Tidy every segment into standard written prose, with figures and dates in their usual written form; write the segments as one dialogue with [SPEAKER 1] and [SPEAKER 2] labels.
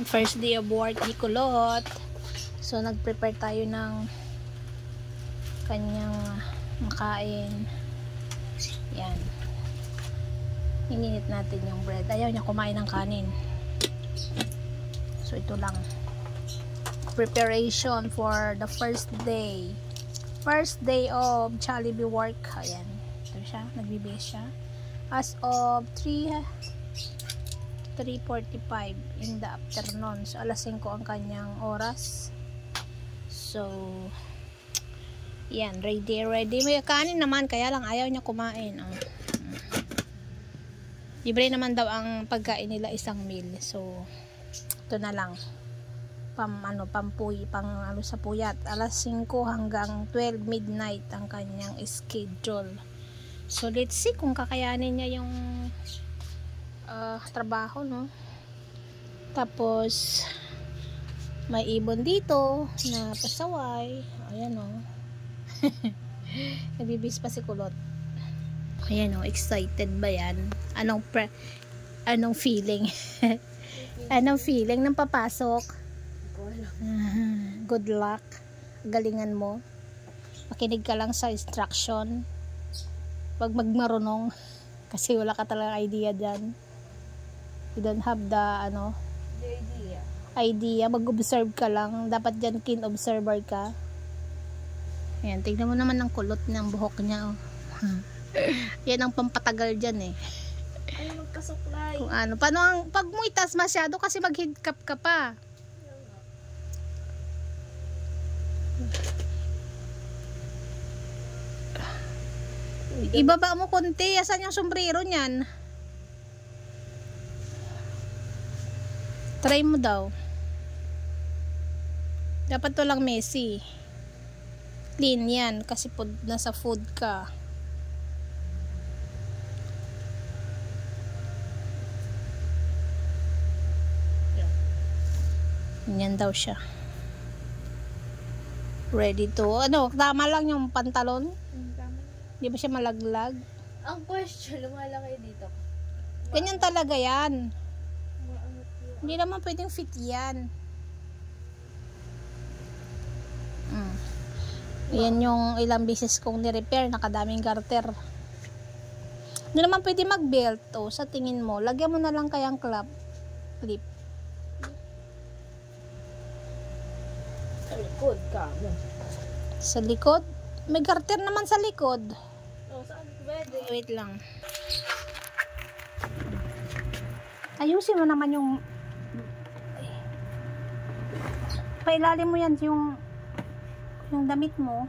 [SPEAKER 1] First day of work ni Kulot. So nag-prepare tayo ng kanyang makain. Yan. Ininit natin yung bread. Ayaw niya kumain ng kanin. So ito lang. Preparation for the first day. First day of Jollibee work. Ayan. Ito siya. Nagbibihis siya. As of 3:45 in the afternoon. So, alas 5 ang kanyang oras. So, yan. Ready. May kanin naman. Kaya lang ayaw niya kumain. Oh. Libre naman daw ang pagkain nila, isang meal. So, ito na lang. Sa puyat. Alas 5 hanggang 12 midnight ang kanyang schedule. So, let's see kung kakayanin niya yung trabaho, no? Tapos may ibon dito na pasaway. Ayan, no? Nabibis pa si Kulot. Ayan, no? Excited ba yan? Anong feeling? Anong feeling nang papasok? Good luck. Galingan mo. Makinig ka lang sa instruction. Pag magmarunong, kasi wala ka talagang idea dyan. You don't have the idea. Mag-observe ka lang. Dapat dyan kin-observer ka. Ayan, tignan mo naman ang kulot ng buhok niya. Oh. Yan ang pampatagal dyan eh.
[SPEAKER 2] Ano magkasuklay?
[SPEAKER 1] Kung ano. Paano ang pag mo itas masyado kasi mag-hidcap ka pa. Ibaba mo konti. Asan yung sombrero niyan? Try mo daw. Dapat to lang messy. Clean yan. Kasi nasa food ka. Yan daw siya. Ready to. Tama lang yung pantalon. Di ba siya malaglag?
[SPEAKER 2] Ang question, lumalaki dito.
[SPEAKER 1] Ganyan talaga yan. Hindi naman pwedeng fit yan. Yan yung ilang beses kong ni-repair. Nakadaming garter. Hindi naman pwede mag-belt. Sa tingin mo, lagyan mo na lang kayang clip.
[SPEAKER 2] Sa likod ka.
[SPEAKER 1] Sa likod? May garter naman sa likod.
[SPEAKER 2] Saan pwede?
[SPEAKER 1] Wait lang. Ayusin mo naman yung pailalim mo yan yung damit mo.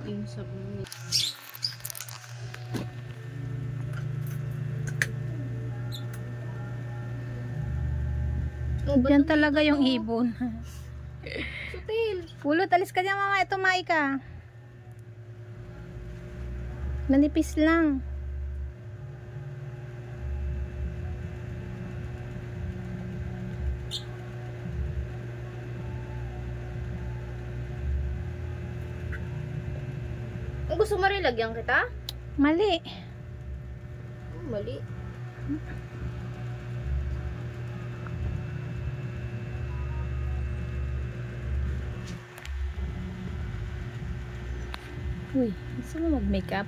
[SPEAKER 2] Yung sabon.
[SPEAKER 1] Yan talaga yung ibon.
[SPEAKER 2] Sutil.
[SPEAKER 1] Kulot, alis ka niya mama. Ito, Maika. Nanipis lang.
[SPEAKER 2] Gusto mo rin lagyan kita?
[SPEAKER 1] Mali.
[SPEAKER 2] Mali.
[SPEAKER 1] Uy, gusto mo mag-makeup?